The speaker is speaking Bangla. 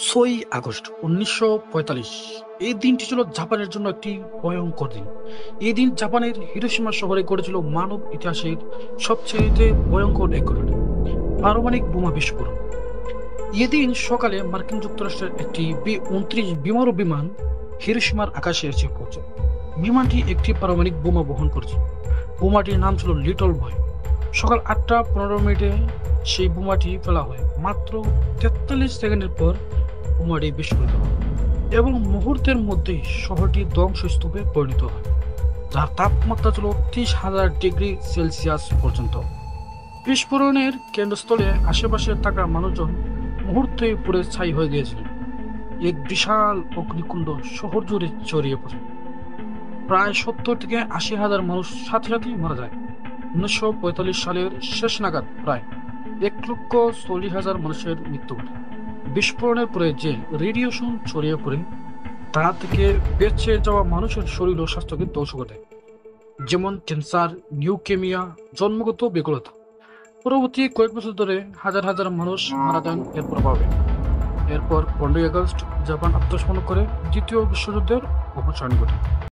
৬ই আগস্ট ১৯৪৫। এই দিনটি ছিল জাপানের জন্য একটি ভয়ঙ্কর দিন। এই দিন জাপানের হিরোশিমা শহরে ঘটেছিল মানব ইতিহাসের সবচেয়ে ভয়ঙ্কর এক ঘটনা, পারমাণবিক বোমা বিস্ফোরণ। এদিন সকালে মার্কিন যুক্তরাষ্ট্রের একটি বি-29 বিমারু বিমান হিরোশিমার আকাশে এসে পৌঁছে। বিমানটি একটি পারমাণবিক বোমা বহন করছিল। বোমাটির নাম ছিল লিটল বয়। সকাল ৮টা ১৫ মিনিটে সেই বোমাটি ফেলা হয়। মাত্র ৪৩ সেকেন্ডের পর বোমাটি বিস্ফোরিত হয় এবং মুহূর্তের মধ্যেই শহরটি ধ্বংসস্তূপে পরিণত হয়, যার তাপমাত্রা ছিল ৩০,০০০ ডিগ্রি সেলসিয়াস পর্যন্ত। বিস্ফোরণের কেন্দ্রস্থলে আশেপাশে থাকা মানুষজন মুহূর্তেই পুড়ে ছাই হয়ে গিয়েছিলেন। এক বিশাল অগ্নিকুণ্ড শহর জুড়ে ছড়িয়ে পড়ে। প্রায় ৭০ থেকে ৮০ হাজার মানুষ সাথে সাথেই মারা যায়। ১৯৪৫ সালের শেষ নাগাদ প্রায় ১,৪০,০০০ মানুষের মৃত্যু ঘটে। বিস্ফোরণের পরে যে রেডিয়েশন ছড়িয়ে পড়ে তা থেকে বেঁচে যাওয়া মানুষের শরীর ও স্বাস্থ্যকে ধ্বংস ঘটে, যেমন ক্যান্সার, নিউকেমিয়া, জন্মগত বিকলতা। পরবর্তী কয়েক বছর ধরে হাজার হাজার মানুষ মারা যান এর প্রভাবে। এরপর ১৫ই আগস্ট জাপান আত্মসমর্পণ করে দ্বিতীয় বিশ্বযুদ্ধের অবসান ঘটে।